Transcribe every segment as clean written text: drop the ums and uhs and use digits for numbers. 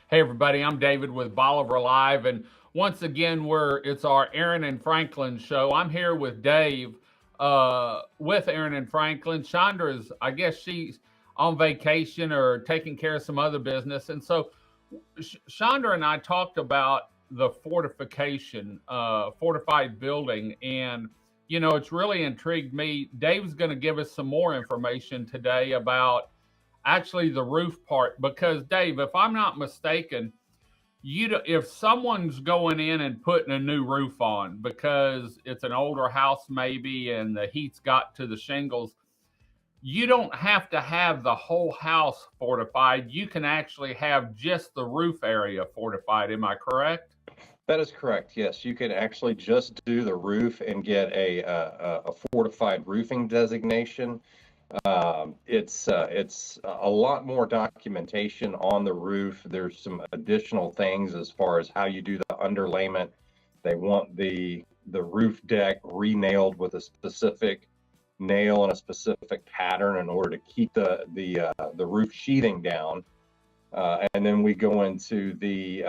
Hey everybody, I'm David with Bolivar Live, and once again it's our Aran and Franklin show. I'm here with Dave, with Aran and Franklin. Chandra's, I guess she's on vacation or taking care of some other business, and so Chandra and I talked about the fortified building, and it's really intrigued me. Dave's going to give us some more information today about actually the roof part because Dave, if I'm not mistaken, if someone's going in and putting a new roof on because it's an older house maybe and the heat's got to the shingles, you don't have to have the whole house fortified. You can actually have just the roof area fortified. Am I correct? That is correct. Yes, you can actually just do the roof and get a fortified roofing designation. It's a lot more documentation on the roof. There's some additional things as far as how you do the underlayment. They want the roof deck re-nailed with a specific nail and a specific pattern in order to keep the roof sheathing down. And then we go into the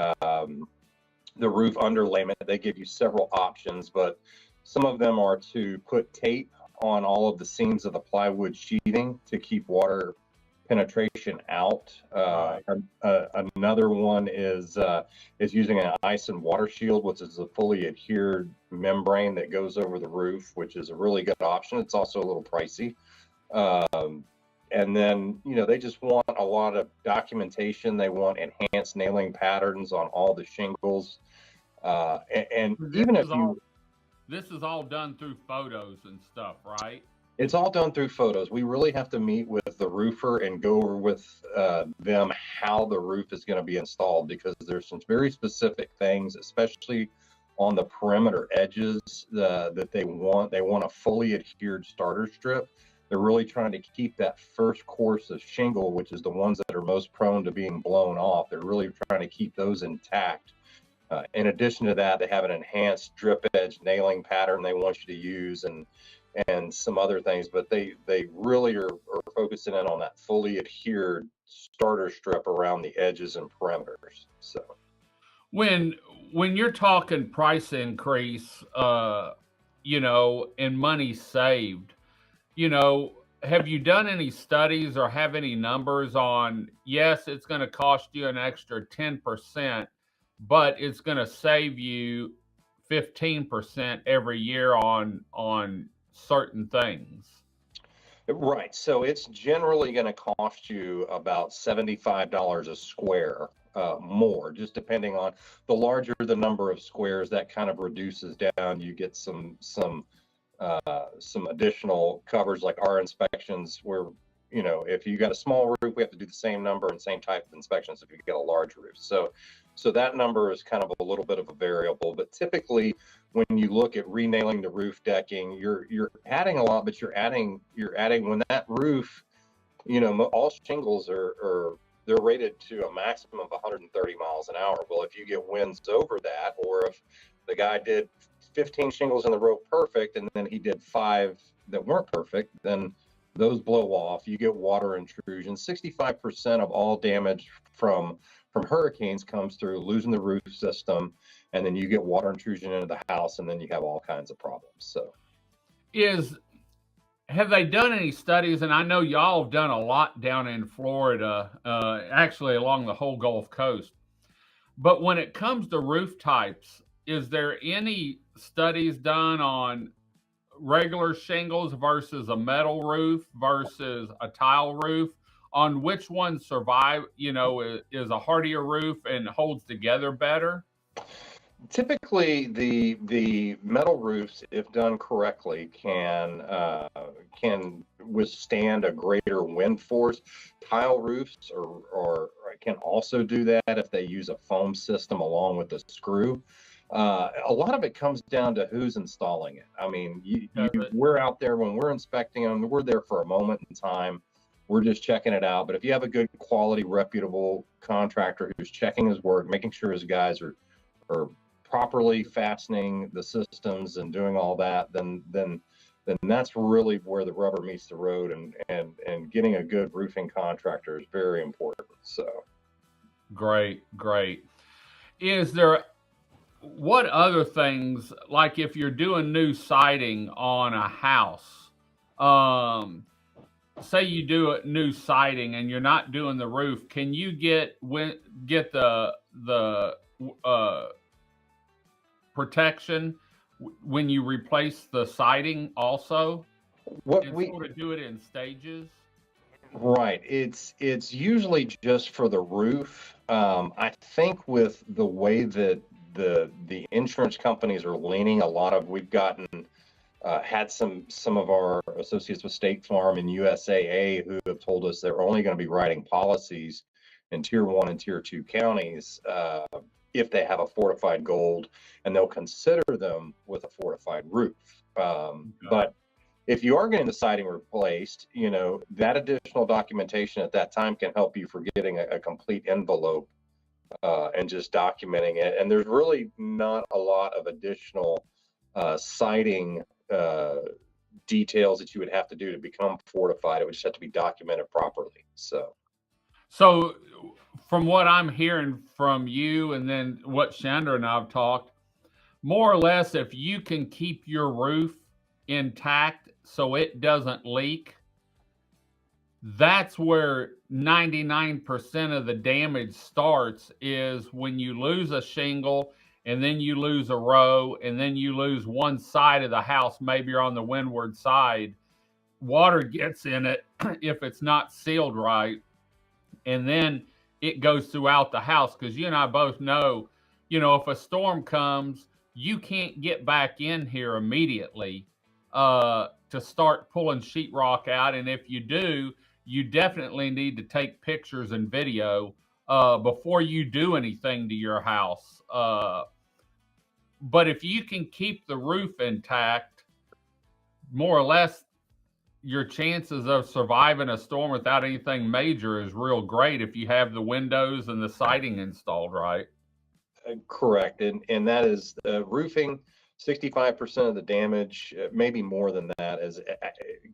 roof underlayment. They give you several options, but some of them are to put tape on all of the seams of the plywood sheathing to keep water penetration out. Another one is using an ice and water shield, which is a fully adhered membrane that goes over the roof, which is a really good option. It's also a little pricey. And then, they just want a lot of documentation. They want enhanced nailing patterns on all the shingles. And even if you... This is all done through photos and stuff, right? It's all done through photos. We really have to meet with the roofer and go over with them how the roof is going to be installed, because there's some very specific things, especially on the perimeter edges, that they want. They want a fully adhered starter strip. They're really trying to keep that first course of shingle, which is the ones that are most prone to being blown off. They're really trying to keep those intact. In addition to that, they have an enhanced drip edge nailing pattern they want you to use, and some other things, but they really are focusing in on that fully adhered starter strip around the edges and perimeters. So when you're talking price increase, and money saved, have you done any studies or have any numbers on, yes, it's going to cost you an extra 10%, but it's going to save you 15% every year on certain things? Right. So it's generally going to cost you about $75 a square more, just depending on the larger the number of squares, that kind of reduces down. You get some additional covers like our inspections where, if you got a small roof, we have to do the same number and same type of inspections if you get a large roof. So that number is kind of a little bit of a variable, but typically when you look at renailing the roof decking, you're adding a lot, but you're adding when that roof, all shingles they're rated to a maximum of 130 miles an hour. Well, if you get winds over that, or if the guy did 15 shingles in the row perfect and then he did 5 that weren't perfect, then those blow off. You get water intrusion. 65% of all damage from hurricanes comes through losing the roof system, and then you get water intrusion into the house, and then you have all kinds of problems. So have they done any studies? And I know y'all have done a lot down in Florida, actually along the whole Gulf Coast. But when it comes to roof types, is there any studies done on regular shingles versus a metal roof versus a tile roof, on which one survive, is a hardier roof and holds together better? typically the metal roofs, if done correctly, can withstand a greater wind force. Tile roofs or can also do that if they use a foam system along with a screw. A lot of it comes down to who's installing it. I mean, we're out there when we're inspecting them. We're there for a moment in time. We're just checking it out. But if you have a good quality, reputable contractor who's checking his work, making sure his guys are properly fastening the systems and doing all that, then that's really where the rubber meets the road. And getting a good roofing contractor is very important. So. Great, great. Is there what other things, like if you're doing new siding on a house, um, say you do a new siding and you're not doing the roof, can you get the uh, protection when you replace the siding also, What and we sort of do it in stages? Right. It's usually just for the roof. I think with the way that the insurance companies are leaning, a lot of we've gotten had some of our associates with State Farm and USAA who have told us they're only going to be writing policies in tier one and tier two counties if they have a fortified gold, and they'll consider them with a fortified roof. Okay. But if you are getting the siding replaced, that additional documentation at that time can help you for getting a complete envelope and just documenting it. And there's really not a lot of additional siding uh, details that you would have to do to become fortified. It would just have to be documented properly. So, from what I'm hearing from you, and then what Chandra and I've talked, more or less, if you can keep your roof intact so it doesn't leak, that's where 99% of the damage starts, is when you lose a shingle and then you lose a row and then you lose one side of the house. Maybe you're on the windward side. Water gets in it if it's not sealed right, and then it goes throughout the house, because you and I both know, if a storm comes, you can't get back in here immediately to start pulling sheetrock out. And if you do, you definitely need to take pictures and video before you do anything to your house. But if you can keep the roof intact, more or less, your chances of surviving a storm without anything major is real great if you have the windows and the siding installed right. Correct. And that is roofing. 65% of the damage, maybe more than that,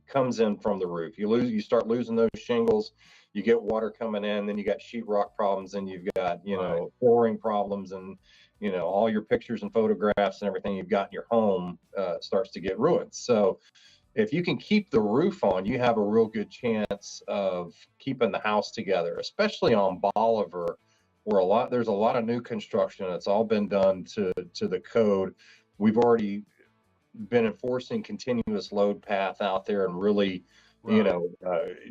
comes in from the roof. You start losing those shingles, you get water coming in, then you got sheetrock problems, and you've got, Right. flooring problems, and, all your pictures and photographs and everything you've got in your home starts to get ruined. So if you can keep the roof on, you have a real good chance of keeping the house together, especially on Bolivar, where there's a lot of new construction. It's all been done to the code. We've already been enforcing continuous load path out there, and really, Right.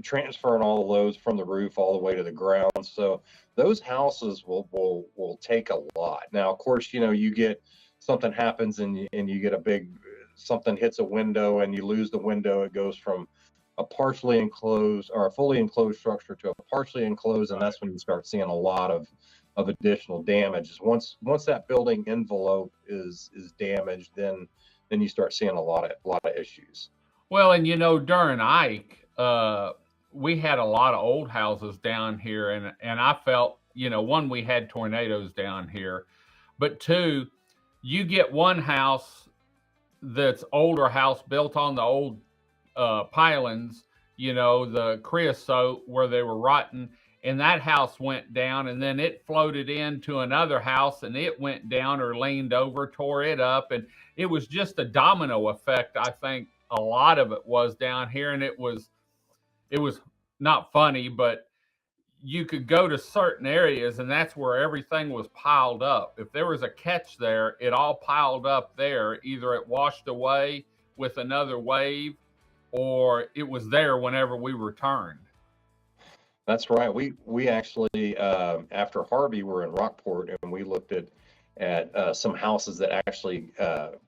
transferring all the loads from the roof all the way to the ground. So those houses will take a lot. Now, of course, you get something happens, and you get a big something hits a window and you lose the window. It goes from a partially enclosed or a fully enclosed structure to a partially enclosed, and Right. that's when you start seeing a lot of additional damages. Once that building envelope is damaged, then you start seeing a lot of issues. Well, and during Ike, we had a lot of old houses down here, and I felt, one, we had tornadoes down here, but two, you get one house that's older house built on the old pilings, the creosote where they were rotten, and that house went down, and then it floated into another house, and it went down or leaned over, tore it up, and it was just a domino effect. I think a lot of it was down here, and it was not funny, but you could go to certain areas, and that's where everything was piled up. If there was a catch there, it all piled up there. Either it washed away with another wave, or it was there whenever we returned. That's right. We actually after Harvey were in Rockport, and we looked at some houses that actually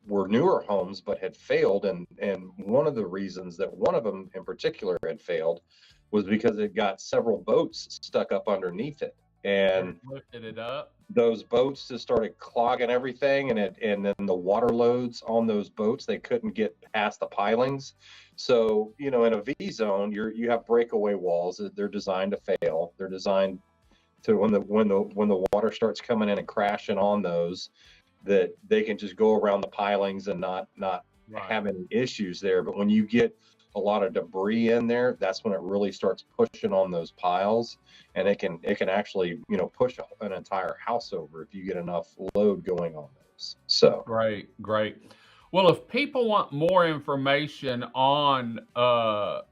were newer homes but had failed, and one of the reasons that one of them in particular had failed was because it got several boats stuck up underneath it, And and it lifted it up. those boats just started clogging everything, and then the water loads on those boats, they couldn't get past the pilings. So in a V zone, you have breakaway walls. They're designed to fail. They're designed to, when the water starts coming in and crashing on those, that they can just go around the pilings and not Right. have any issues there. But when you get a lot of debris in there, that's when it really starts pushing on those piles, and it can actually, push an entire house over if you get enough load going on those. So Great, great. Well, if people want more information on the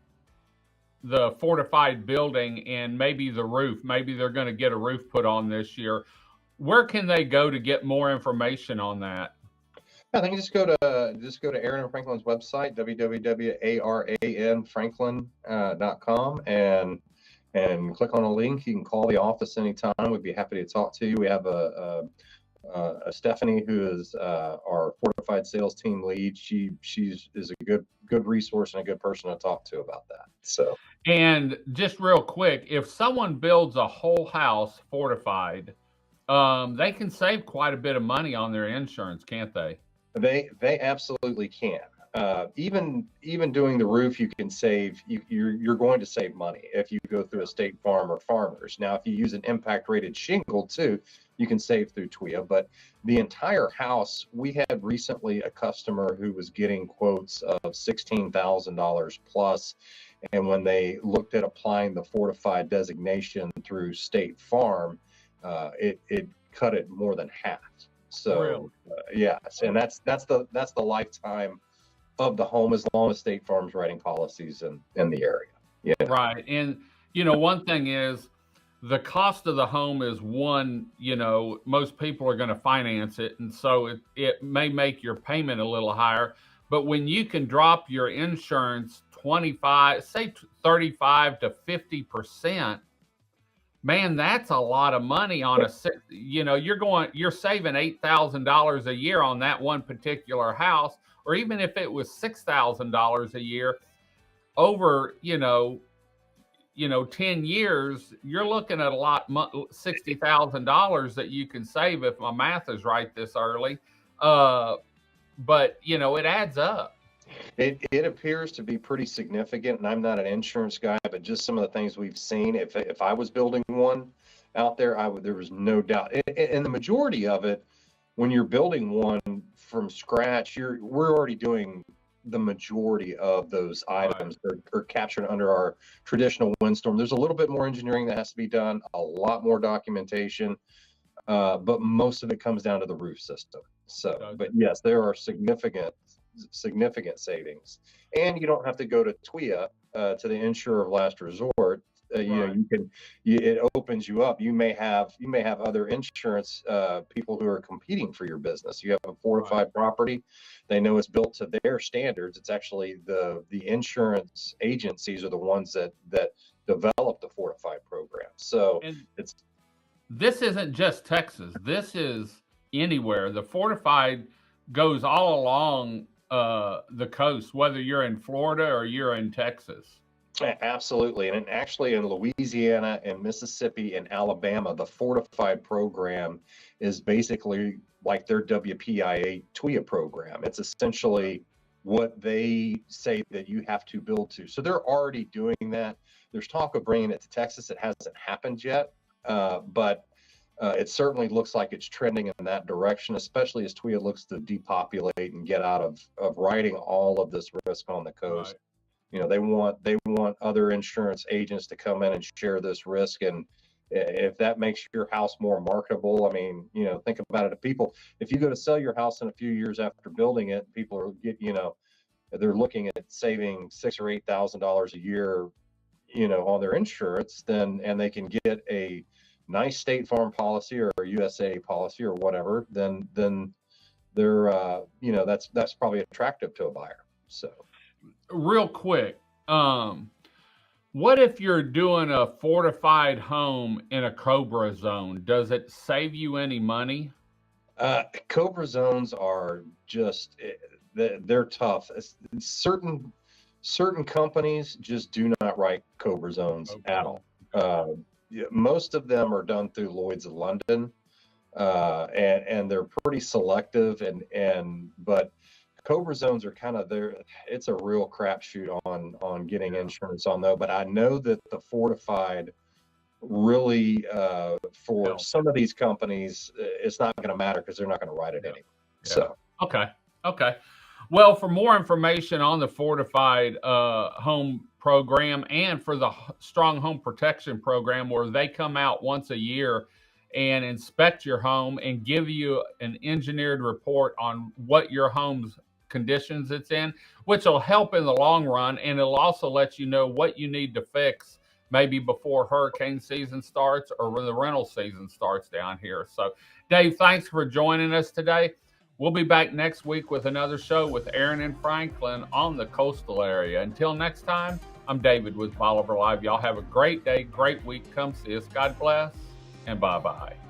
fortified building and maybe the roof, maybe they're going to get a roof put on this year, where can they go to get more information on that? I think just go to Aran Franklin's website, www.aranfranklin.com, and click on a link. You can call the office anytime. We'd be happy to talk to you. We have a Stephanie, who is our fortified sales team lead. She's a good resource and a good person to talk to about that. So, And just real quick, if someone builds a whole house fortified, they can save quite a bit of money on their insurance, can't they? they absolutely can. Even doing the roof, you can save. You're going to save money if you go through a State Farm or Farmers. Now, if you use an impact rated shingle too, you can save through TWIA. But the entire house, we had recently a customer who was getting quotes of $16,000 plus, and when they looked at applying the fortified designation through State Farm, it cut it more than half. Really? So yes, and that's the lifetime of the home, as long as State Farm's writing policies in the area. Yeah. Right. And, one thing is the cost of the home is one, most people are going to finance it. And so it may make your payment a little higher. But when you can drop your insurance 25, say 35 to 50%, man, that's a lot of money on a six. You're saving $8,000 a year on that one particular house, or even if it was $6,000 a year over, 10 years, you're looking at a lot, $60,000 that you can save if my math is right this early. But it adds up. It appears to be pretty significant, and I'm not an insurance guy, but just some of the things we've seen. If I was building one out there, there was no doubt. And the majority of it, when you're building one from scratch, we're already doing the majority of those items. Right. Are captured under our traditional windstorm. There's a little bit more engineering that has to be done, a lot more documentation, but most of it comes down to the roof system. So, but yes, there are significant savings, and you don't have to go to TWIA, to the insurer of last resort. Right. It opens you up. You may have other insurance people who are competing for your business. You have a fortified property, they know it's built to their standards. It's actually the insurance agencies are the ones that develop the fortified program. So And it's this isn't just Texas. This is anywhere. The fortified goes all along the coast, whether you're in Florida or you're in Texas. Absolutely. And actually in Louisiana and Mississippi and Alabama, the fortified program is basically like their WPIA TWIA program. It's essentially what they say that you have to build to. So they're already doing that. There's talk of bringing it to Texas. It hasn't happened yet, but it certainly looks like it's trending in that direction, especially as TWIA looks to depopulate and get out of writing all of this risk on the coast. Right. They want other insurance agents to come in and share this risk. And if that makes your house more marketable, I mean, think about it. If you go to sell your house in a few years after building it, people they're looking at saving $6,000 or $8,000 a year, on their insurance, and they can get a nice State Farm policy or a USA policy or whatever, then they're that's probably attractive to a buyer. So. Real quick, what if you're doing a fortified home in a Cobra zone? Does it save you any money? Cobra zones are just they're tough. Certain companies just do not write Cobra zones at all. Most of them are done through Lloyd's of London, and they're pretty selective, but Cobra zones are kind of there. It's a real crapshoot on getting insurance on though. But I know that the fortified really, for some of these companies, it's not going to matter because they're not going to write it anyway. So okay. Well, for more information on the Fortified Home Program and for the Strong Home Protection Program, where they come out once a year and inspect your home and give you an engineered report on what your home's conditions it's in, which will help in the long run. And it'll also let you know what you need to fix maybe before hurricane season starts or when the rental season starts down here. So, Dave, thanks for joining us today. We'll be back next week with another show with Aran and Franklin on the coastal area. Until next time, I'm David with Bolivar Live. Y'all have a great day, great week. Come see us. God bless, and bye-bye.